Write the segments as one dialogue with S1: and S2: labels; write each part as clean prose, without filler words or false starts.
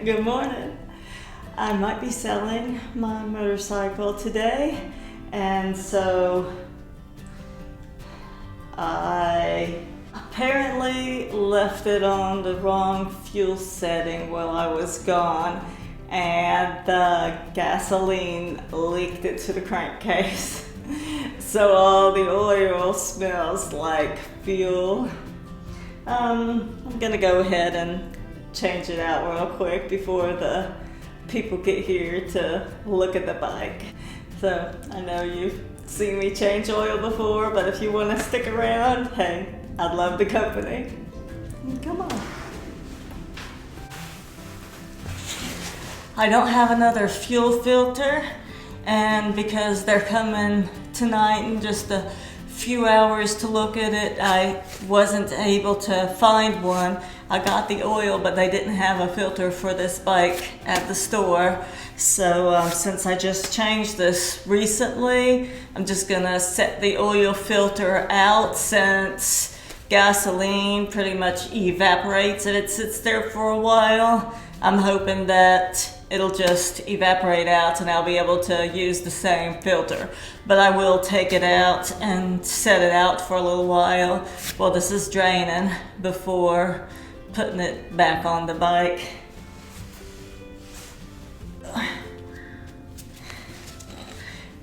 S1: Good morning. I might be selling my motorcycle today, and so I apparently left it on the wrong fuel setting while I was gone, and the gasoline leaked into the crankcase. So all the oil smells like fuel. I'm gonna go ahead and change it out real quick before the people get here to look at the bike. So I know you've seen me change oil before, but if you want to stick around, hey, I'd love the company. Come on. I don't have another fuel filter, and because they're coming tonight in just a few hours to look at it, I wasn't able to find one. I got the oil, but they didn't have a filter for this bike at the store. So since I just changed this recently, I'm just gonna set the oil filter out, since gasoline pretty much evaporates if it sits there for a while. I'm hoping that it'll just evaporate out and I'll be able to use the same filter. But I will take it out and set it out for a little while this is draining before putting it back on the bike.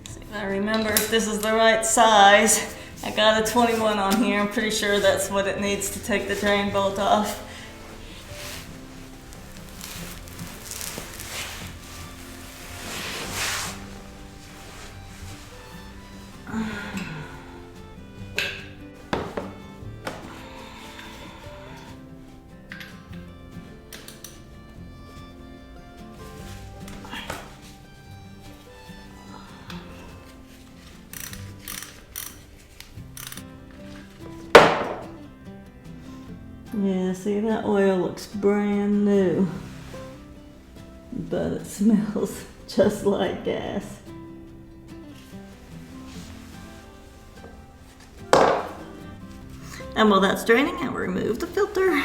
S1: See if I remember if this is the right size. I got a 21 on here. I'm pretty sure that's what it needs to take the drain bolt off. Yeah, see, that oil looks brand new, but it smells just like gas. And while that's draining, I'll remove the filter.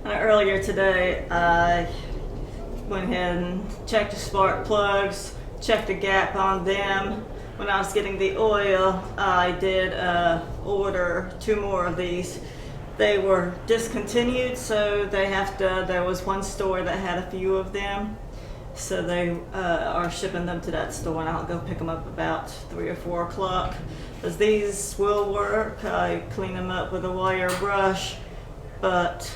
S1: Earlier today, I went ahead and checked the spark plugs, checked the gap on them. When I was getting the oil, I did order 2 more of these they were discontinued, so there was one store that had a few of them. So they are shipping them to that store, and I'll go pick them up about 3 or 4 o'clock. As these will work, I clean them up with a wire brush, but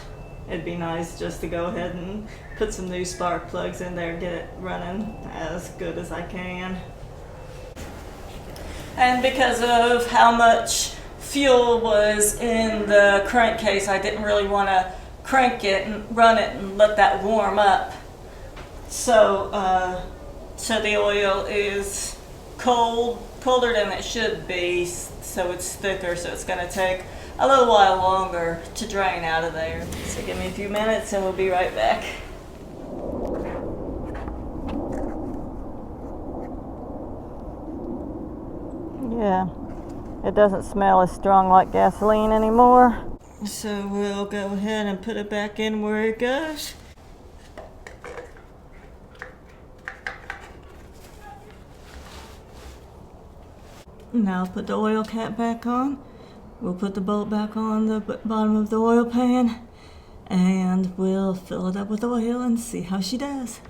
S1: it'd be nice just to go ahead and put some new spark plugs in there and get it running as good as I can. And because of how much fuel was in the crankcase, I didn't really want to crank it and run it and let that warm up. So the oil is colder than it should be, so it's thicker, so it's going to take a little while longer to drain out of there. So give me a few minutes and we'll be right back. Yeah, it doesn't smell as strong like gasoline anymore. So we'll go ahead and put it back in where it goes. Now I'll put the oil cap back on. We'll put the bolt back on the bottom of the oil pan, and we'll fill it up with oil and see how she does.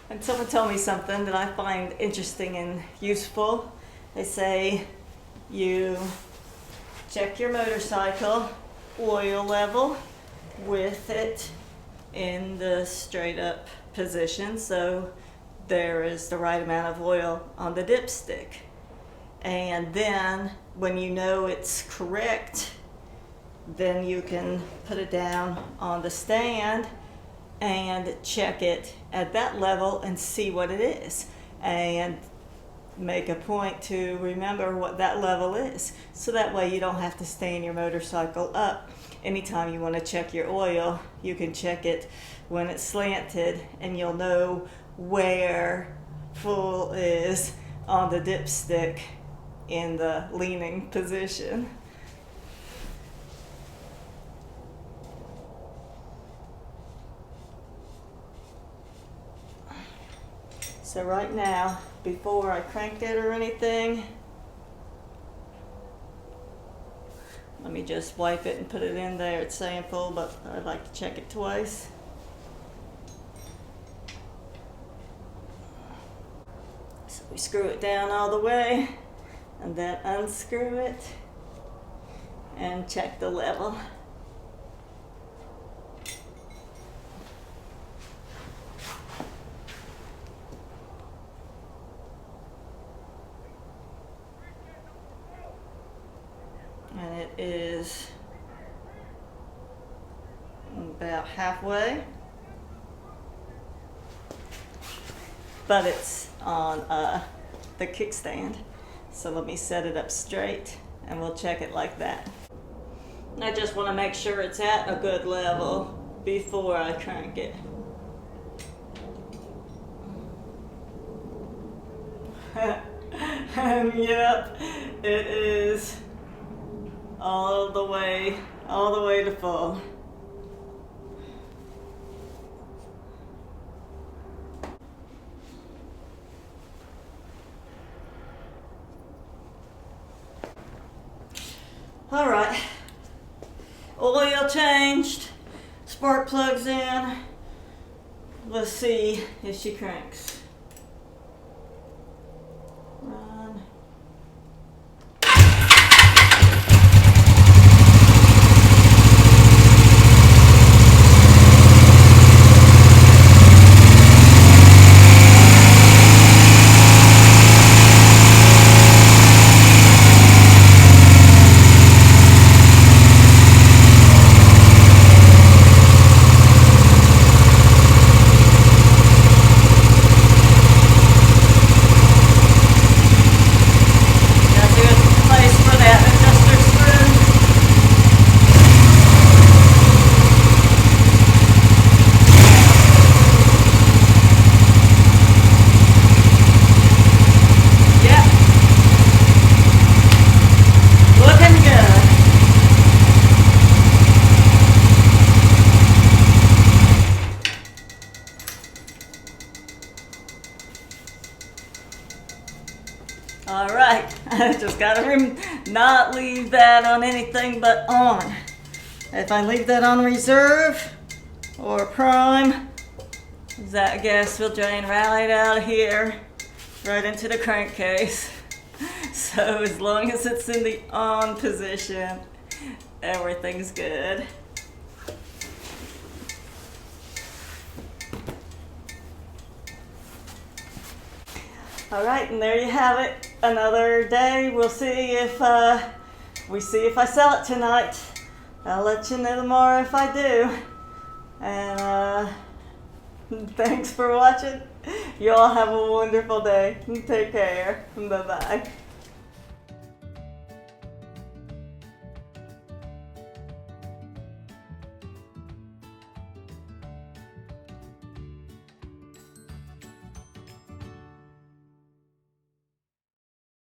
S1: And someone told me something that I find interesting and useful. They say you check your motorcycle oil level with it in the straight up position, so there is the right amount of oil on the dipstick. And then when you know it's correct, then you can put it down on the stand and check it at that level and see what it is, and make a point to remember what that level is, so that way you don't have to stand your motorcycle up. Anytime you want to check your oil, you can check it when it's slanted, and you'll know where full is on the dipstick in the leaning position. So right now, before I crank it or anything, let me just wipe it and put it in there. It's saying full, but I'd like to check it twice. So we screw it down all the way, and then unscrew it and check the level. And it is about halfway, but it's on the kickstand. So let me set it up straight and we'll check it like that. I just want to make sure it's at a good level before I crank it. And yep, it is all the way to full. All right, oil changed, spark plugs in. Let's see if she cranks. Run. just gotta not leave that on anything but on. If I leave that on reserve or prime, that gas will drain right out of here, right into the crankcase. So as long as it's in the on position, everything's good. All right, and there you have it. Another day. We'll see if I sell it tonight. I'll let you know tomorrow if I do. And thanks for watching. You all have a wonderful day. Take care. Bye-bye.